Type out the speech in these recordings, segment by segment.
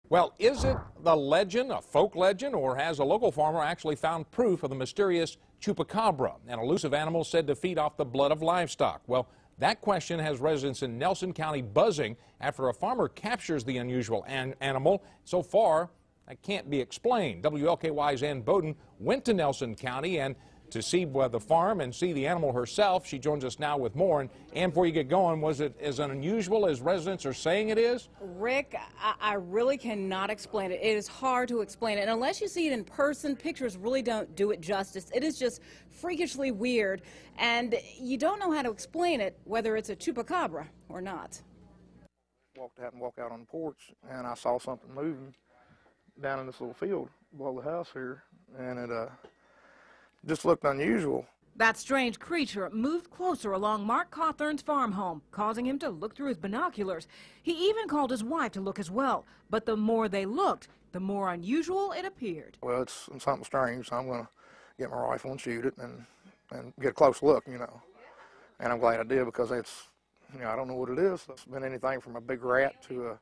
Well, is it the legend, a folk legend, or has a local farmer actually found proof of the mysterious Chupacabra, an elusive animal said to feed off the blood of livestock? Well, that question has residents in Nelson County buzzing after a farmer captures the unusual animal. So far, that can't be explained. WLKY's Ann Bowden went to Nelson County and to see the farm and see the animal herself. She joins us now with more. And Ann, before you get going, was it as unusual as residents are saying it is? Rick, I really cannot explain it. It is hard to explain it. And unless you see it in person, pictures really don't do it justice. It is just freakishly weird. And you don't know how to explain it, whether it's a chupacabra or not. Walked out on the porch, and I saw something moving down in this little field below the house here. And it just looked unusual. That strange creature moved closer along Mark Cawthorn's farm home, causing him to look through his binoculars. He even called his wife to look as well. But the more they looked, the more unusual it appeared. Well, it's something strange, so I'm going to get my rifle and shoot it and get a close look, you know. And I'm glad I did, because it's, you know, I don't know what it is. It's been anything from a big rat to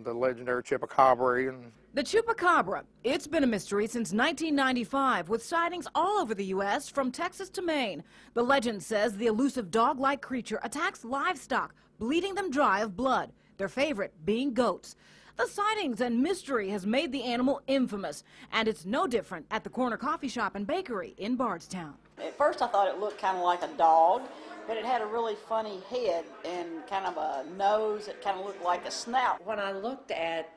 the legendary Chupacabra. The Chupacabra, it's been a mystery since 1995, with sightings all over the U.S., from Texas to Maine. The legend says the elusive dog-like creature attacks livestock, bleeding them dry of blood, their favorite being goats. The sightings and mystery has made the animal infamous, and it's no different at the corner coffee shop and bakery in Bardstown. At first I thought it looked kind of like a dog, but it had a really funny head and kind of a nose that kind of looked like a snout. When I looked at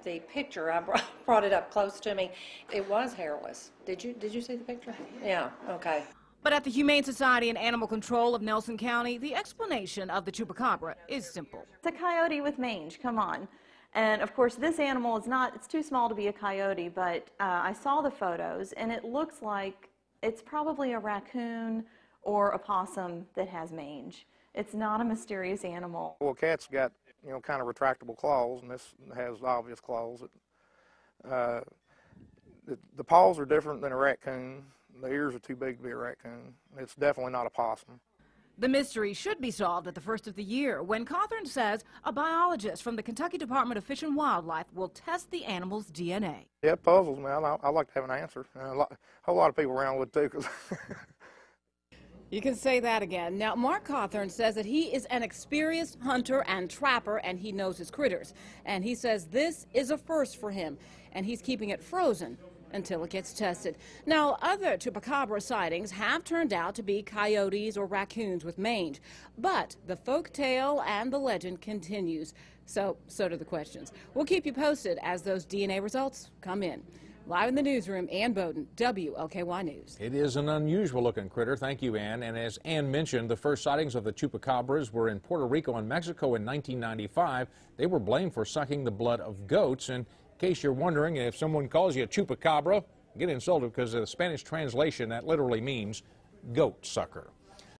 the picture, I brought it up close to me. It was hairless. Did you see the picture? Yeah, okay. But at the Humane Society and Animal Control of Nelson County, the explanation of the Chupacabra is simple. It's a coyote with mange, come on. And of course this animal is not, it's too small to be a coyote, but I saw the photos and it looks like it's probably a raccoon or a possum that has mange. It's not a mysterious animal. Well, a cat's got, you know, kind of retractable claws, and this has obvious claws. The paws are different than a raccoon. The ears are too big to be a raccoon. It's definitely not a possum. The mystery should be solved at the first of the year, when Cawthorn says a biologist from the Kentucky Department of Fish and Wildlife will test the animal's DNA. Yeah, it puzzles me. I like to have an answer. And a whole lot of people around would too. Cause You can say that again. Now, Mark Cawthorn says that he is an experienced hunter and trapper, and he knows his critters. And he says this is a first for him, and he's keeping it frozen until it gets tested. Now, other Chupacabra sightings have turned out to be coyotes or raccoons with mange, but the folk tale and the legend continues. So do the questions. We'll keep you posted as those DNA results come in. Live in the newsroom, Ann Bowden, WLKY News. It is an unusual-looking critter. Thank you, Ann. And as Ann mentioned, the first sightings of the Chupacabras were in Puerto Rico and Mexico in 1995. They were blamed for sucking the blood of goats. And in case you're wondering, if someone calls you a Chupacabra, get insulted, because of the Spanish translation, that literally means goat sucker.